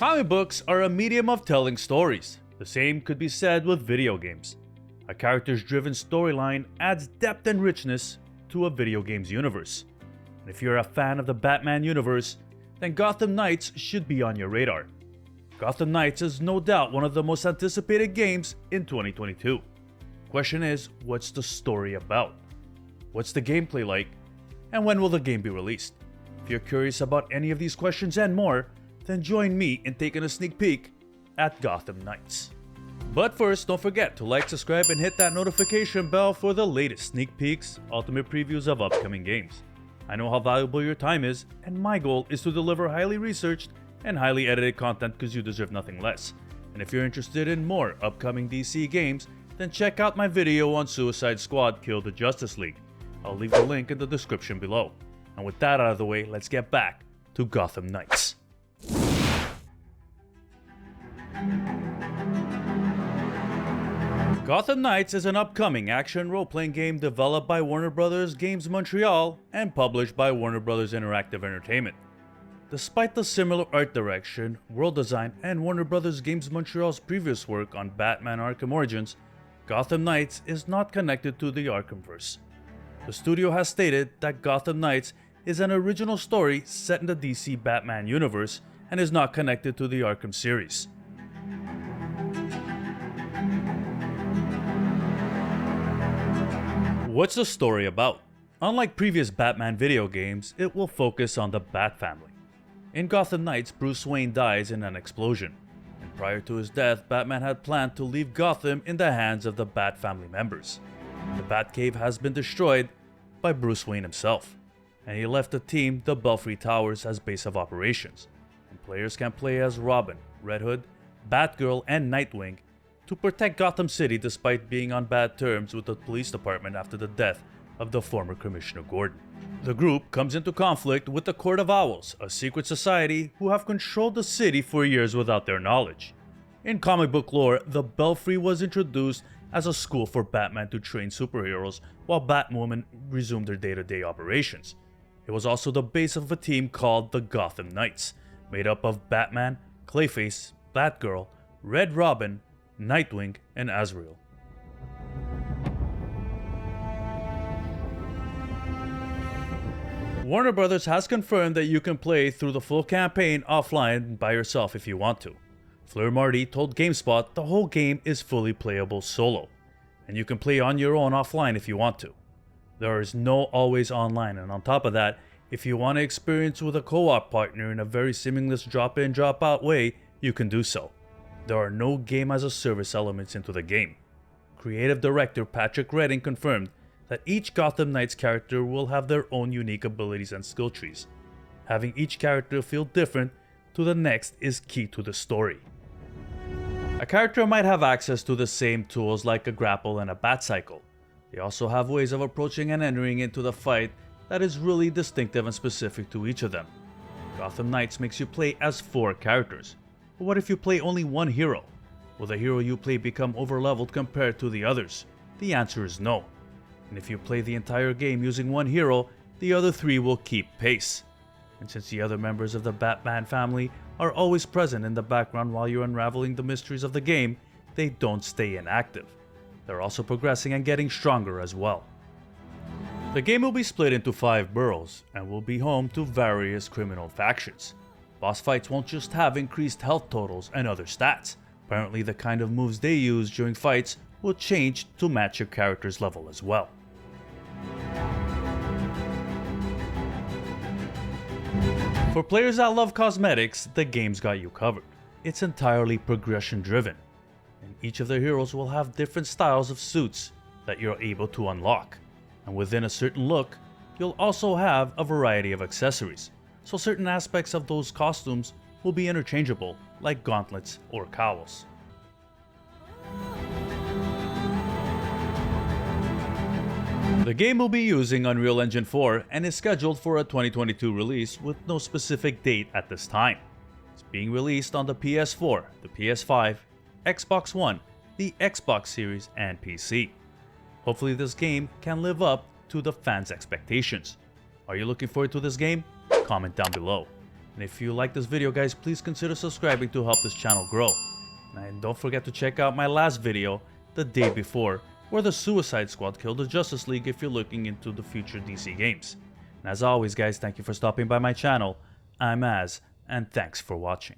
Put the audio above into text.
Comic books are a medium of telling stories. The same could be said with video games. A character's driven storyline adds depth and richness to a video game's universe. And if you're a fan of the Batman universe, then Gotham Knights should be on your radar. Gotham Knights is no doubt one of the most anticipated games in 2022. Question is, what's the story about? What's the gameplay like? And when will the game be released? If you're curious about any of these questions and more, then join me in taking a sneak peek at Gotham Knights. But first, don't forget to like, subscribe, and hit that notification bell for the latest sneak peeks, ultimate previews of upcoming games. I know how valuable your time is, and my goal is to deliver highly researched and highly edited content because you deserve nothing less. And if you're interested in more upcoming DC games, then check out my video on Suicide Squad Kill the Justice League. I'll leave the link in the description below. And with that out of the way, let's get back to Gotham Knights. Gotham Knights is an upcoming action role-playing game developed by Warner Bros. Games Montreal and published by Warner Bros. Interactive Entertainment. Despite the similar art direction, world design, and Warner Bros. Games Montreal's previous work on Batman Arkham Origins, Gotham Knights is not connected to the Arkhamverse. The studio has stated that Gotham Knights is an original story set in the DC Batman universe and is not connected to the Arkham series. What's the story about? Unlike previous Batman video games, it will focus on the Bat family. In Gotham Knights, Bruce Wayne dies in an explosion, and prior to his death, Batman had planned to leave Gotham in the hands of the Bat family members. The Batcave has been destroyed by Bruce Wayne himself, and he left the team the Belfry Towers as base of operations, and players can play as Robin, Red Hood, Batgirl, and Nightwing to protect Gotham City despite being on bad terms with the police department after the death of the former Commissioner Gordon. The group comes into conflict with the Court of Owls, a secret society who have controlled the city for years without their knowledge. In comic book lore, the Belfry was introduced as a school for Batman to train superheroes while Batwoman resumed their day-to-day operations. It was also the base of a team called the Gotham Knights, made up of Batman, Clayface, Batgirl, Red Robin, Nightwing, and Azrael. Warner Bros. Has confirmed that you can play through the full campaign offline by yourself if you want to. Fleur Marty told GameSpot the whole game is fully playable solo, and you can play on your own offline if you want to. There is no always online, and on top of that, if you want to experience with a co-op partner in a very seamless drop-in drop-out way, you can do so. There are no game-as-a-service elements into the game. Creative director Patrick Redding confirmed that each Gotham Knights character will have their own unique abilities and skill trees. Having each character feel different to the next is key to the story. A character might have access to the same tools like a grapple and a bat cycle. They also have ways of approaching and entering into the fight that is really distinctive and specific to each of them. Gotham Knights makes you play as 4 characters. But what if you play only one hero? Will the hero you play become overleveled compared to the others? The answer is no. And if you play the entire game using one hero, the other 3 will keep pace. And since the other members of the Batman family are always present in the background while you're unraveling the mysteries of the game, they don't stay inactive. They're also progressing and getting stronger as well. The game will be split into 5 boroughs and will be home to various criminal factions. Boss fights won't just have increased health totals and other stats. Apparently the kind of moves they use during fights will change to match your character's level as well. For players that love cosmetics, the game's got you covered. It's entirely progression driven, and each of the heroes will have different styles of suits that you're able to unlock. And within a certain look, you'll also have a variety of accessories, so certain aspects of those costumes will be interchangeable, like gauntlets or cowls. The game will be using Unreal Engine 4 and is scheduled for a 2022 release with no specific date at this time. It's being released on the PS4, the PS5, Xbox One, the Xbox Series, and PC. Hopefully this game can live up to the fans' expectations. Are you looking forward to this game? Comment down below. And And if you like this video, guys, please consider subscribing to help this channel grow. And don't forget to check out my last video, the day before, where the Suicide Squad killed the Justice League if you're looking into the future DC games. And as always, guys, thank you for stopping by my channel. I'm Az, and thanks for watching.